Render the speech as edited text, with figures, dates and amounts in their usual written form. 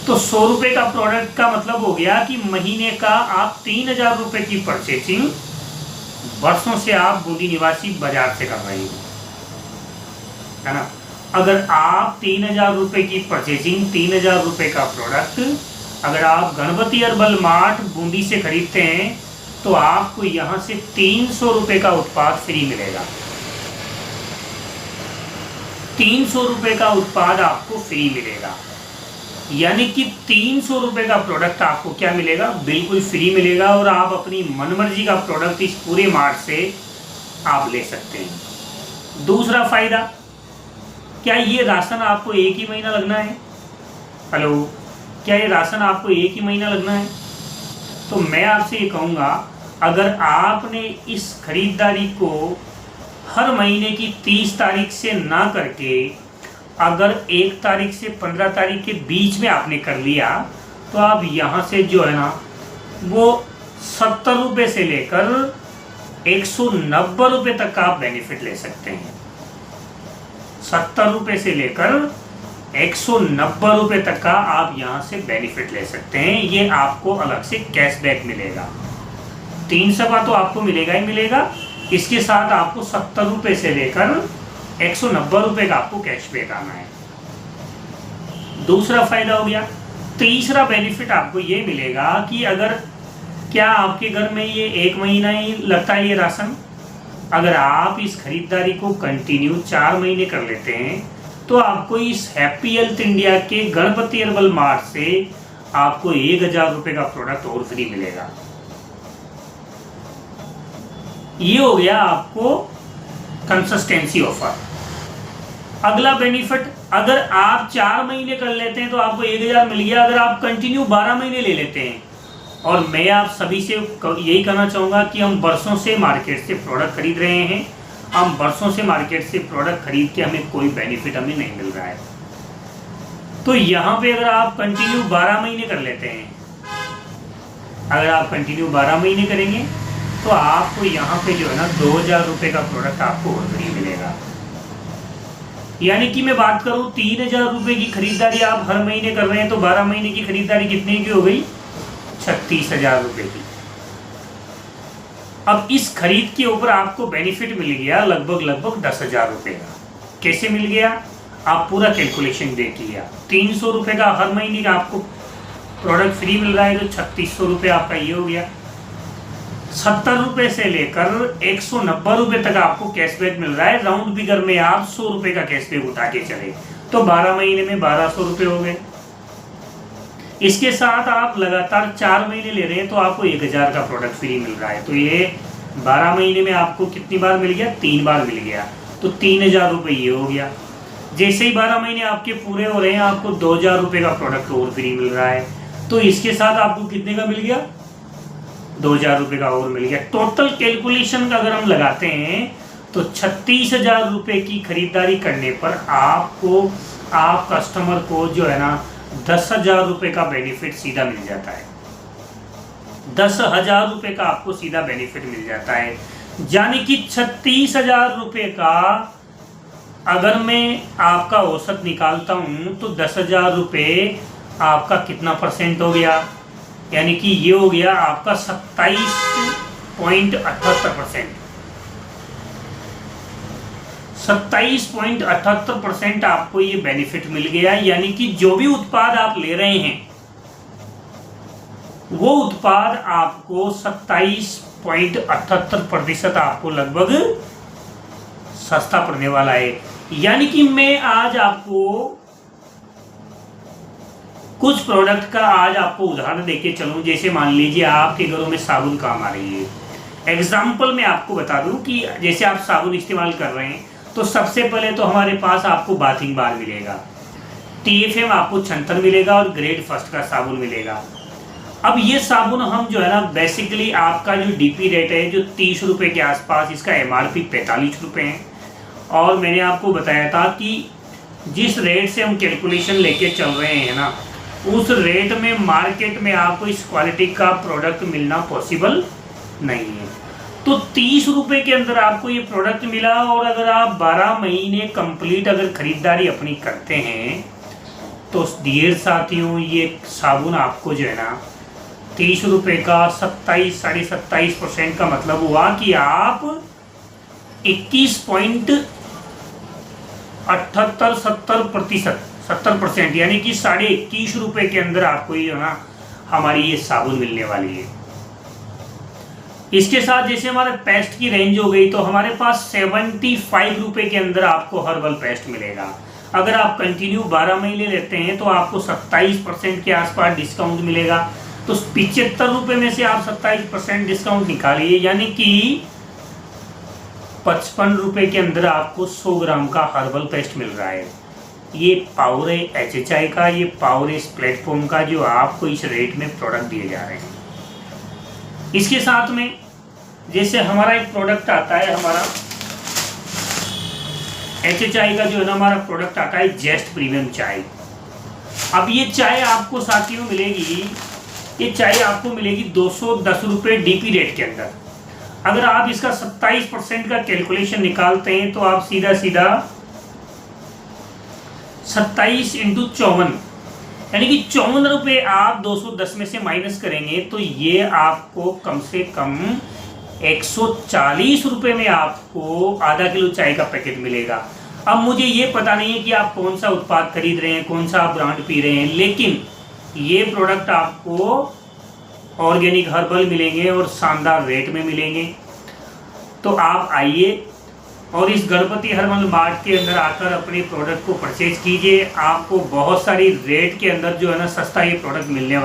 तो 100 रुपये का प्रोडक्ट का मतलब हो गया कि महीने का आप 3000 रुपये की परचेजिंग वर्षों से आप बूंदी निवासी बाजार से कर रहे हो, है ना। अगर आप 3000 रुपये की परचेजिंग, 3000 रुपये का प्रोडक्ट अगर आप गणपति अर्बन मार्ट बूंदी से खरीदते हैं तो आपको यहाँ से 300 रुपये का उत्पाद फ्री मिलेगा। 300 रुपये का उत्पाद आपको फ्री मिलेगा, यानी कि 300 रुपये का प्रोडक्ट आपको क्या मिलेगा, बिल्कुल फ्री मिलेगा। और आप अपनी मनमर्जी का प्रोडक्ट इस पूरे मार्ट से आप ले सकते हैं। दूसरा फायदा, क्या ये राशन आपको एक ही महीना लगना है? हेलो, क्या ये राशन आपको एक ही महीना लगना है? तो मैं आपसे ये कहूँगा, अगर आपने इस खरीदारी को हर महीने की 30 तारीख से ना करके अगर 1 तारीख से 15 तारीख के बीच में आपने कर लिया तो आप यहाँ से जो है ना वो 70 रुपये से लेकर 190 रुपये तक का आप बेनिफिट ले सकते हैं। 70 रुपये से लेकर 190 रुपये तक का आप यहाँ से बेनिफिट ले सकते हैं। ये आपको अलग से कैशबैक मिलेगा। 300 का तो आपको मिलेगा ही मिलेगा, इसके साथ आपको 70 रुपये से लेकर 190 रुपये का आपको कैशबैक आना है। दूसरा फायदा हो गया। तीसरा बेनिफिट आपको ये मिलेगा कि अगर क्या आपके घर में ये 1 महीना ही लगता है ये राशन, अगर आप इस खरीदारी को कंटिन्यू 4 महीने कर लेते हैं तो आपको इस हैप्पी हेल्थ इंडिया के गणपति अर्बन मार्ट से आपको 1000 रुपये का प्रोडक्ट और फ्री मिलेगा। ये हो गया आपको कंसिस्टेंसी ऑफर। अगला बेनिफिट, अगर आप 4 महीने कर लेते हैं तो आपको 1000 मिल गया। अगर आप कंटिन्यू 12 महीने ले लेते हैं, और मैं आप सभी से यही कहना चाहूँगा कि हम वर्षों से मार्केट से प्रोडक्ट खरीद रहे हैं, हम वर्षों से मार्केट से प्रोडक्ट खरीद के हमें कोई बेनिफिट हमें नहीं मिल रहा है। तो यहाँ पे अगर आप कंटिन्यू 12 महीने कर लेते हैं, अगर आप कंटिन्यू 12 महीने करेंगे तो आपको यहाँ पे जो है ना 2000 रुपये का प्रोडक्ट आपको और फ्री मिलेगा। यानी कि मैं बात करूँ 3000 रुपये की खरीदारी आप हर महीने कर रहे हैं तो 12 महीने की खरीदारी कितने की हो गई? 36,000 रुपये की। अब इस खरीद के ऊपर आपको बेनिफिट मिल गया लगभग 10,000 रुपये का। कैसे मिल गया? आप पूरा कैलकुलेशन देख लिया। 300 रुपये का हर महीने का आपको प्रोडक्ट फ्री मिल रहा है तो 3600 रुपये आपका ये हो गया। 70 रुपये से लेकर 190 रुपये तक आपको कैशबैक मिल रहा है। राउंड फिगर में आप 100 रुपये का कैशबैक उठा के चले तो 12 महीने में 1200 रुपये हो गए। इसके साथ आप लगातार 4 महीने ले रहे हैं तो आपको 1000 का प्रोडक्ट फ्री मिल रहा है। तो ये 12 महीने में आपको कितनी बार मिल गया? 3 बार मिल गया, तो 3000 रुपये ये हो गया। जैसे ही 12 महीने आपके पूरे हो रहे हैं आपको 2000 रुपये का प्रोडक्ट और फ्री मिल रहा है। तो इसके साथ आपको कितने का मिल गया? 2000 रुपये का और मिल गया। टोटल कैलकुलेशन का अगर हम लगाते हैं तो 36,000 रुपये की खरीदारी करने पर आपको, आप कस्टमर को जो है ना 10,000 रुपये का बेनिफिट सीधा मिल जाता है। 10,000 रुपये का आपको सीधा बेनिफिट मिल जाता है। यानी कि 36,000 रुपये का अगर मैं आपका औसत निकालता हूँ तो 10,000 रुपये आपका कितना परसेंट हो गया? यानी कि ये हो गया आपका 27.78%। 27.78% आपको ये बेनिफिट मिल गया। यानी कि जो भी उत्पाद आप ले रहे हैं वो उत्पाद आपको 27.78% आपको लगभग सस्ता पड़ने वाला है। यानी कि मैं आज आपको कुछ प्रोडक्ट का आज आपको उदाहरण देके चलूं। जैसे मान लीजिए आपके घरों में साबुन काम आ रही है। एग्जाम्पल मैं आपको बता दूं कि जैसे आप साबुन इस्तेमाल कर रहे हैं तो सबसे पहले तो हमारे पास आपको बाथिंग बार मिलेगा, TFM आपको छंतर मिलेगा और ग्रेड फर्स्ट का साबुन मिलेगा। अब ये साबुन हम जो है ना बेसिकली आपका जो DP रेट है जो 30 रुपये के आसपास, इसका MRP 45 रुपये है। और मैंने आपको बताया था कि जिस रेट से हम कैलकुलेशन लेके चल रहे हैं ना उस रेट में मार्केट में आपको इस क्वालिटी का प्रोडक्ट मिलना पॉसिबल नहीं है। तो 30 रुपये के अंदर आपको ये प्रोडक्ट मिला। और अगर आप 12 महीने कंप्लीट अगर खरीदारी अपनी करते हैं तो डियर साथियों, ये साबुन आपको जो है ना 30 रुपये का 27-27.5% का मतलब हुआ कि आप 70% यानी कि 21.5 रुपये के अंदर आपको ये ना हमारी ये साबुन मिलने वाली है। इसके साथ जैसे हमारे पेस्ट की रेंज हो गई तो हमारे पास 75 रुपये के अंदर आपको हर्बल पेस्ट मिलेगा। अगर आप कंटिन्यू 12 महीने लेते हैं तो आपको 27% के आसपास डिस्काउंट मिलेगा। तो 75 रुपये में से आप 27% डिस्काउंट निकालिए, यानी कि 55 रुपये के अंदर आपको 100 ग्राम का हर्बल पेस्ट मिल रहा है। ये पावर है HHI का, ये पावर है इस प्लेटफॉर्म का जो आपको इस रेट में प्रोडक्ट दिए जा रहे हैं। इसके साथ में जैसे हमारा एक प्रोडक्ट आता है, हमारा HHI का जो है ना हमारा प्रोडक्ट आता है जेस्ट प्रीमियम चाय। अब ये चाय आपको साथियों मिलेगी, ये चाय आपको मिलेगी 210 रुपये DP रेट के अंदर। अगर आप इसका 27% का कैलकुलेशन निकालते हैं तो आप सीधा 27 × 54 यानी कि 54 रुपये आप 210 में से माइनस करेंगे तो ये आपको कम से कम 140 रुपये में आपको आधा किलो चाय का पैकेट मिलेगा। अब मुझे ये पता नहीं है कि आप कौन सा उत्पाद खरीद रहे हैं, कौन सा आप ब्रांड पी रहे हैं, लेकिन ये प्रोडक्ट आपको ऑर्गेनिक हर्बल मिलेंगे और शानदार रेट में मिलेंगे। तो आप आइए और इस गणपति हर्बल मार्ट के अंदर आकर अपने प्रोडक्ट को परचेज कीजिए। आपको बहुत सारी रेट के अंदर जो है ना सस्ता ये प्रोडक्ट मिलने वाला है।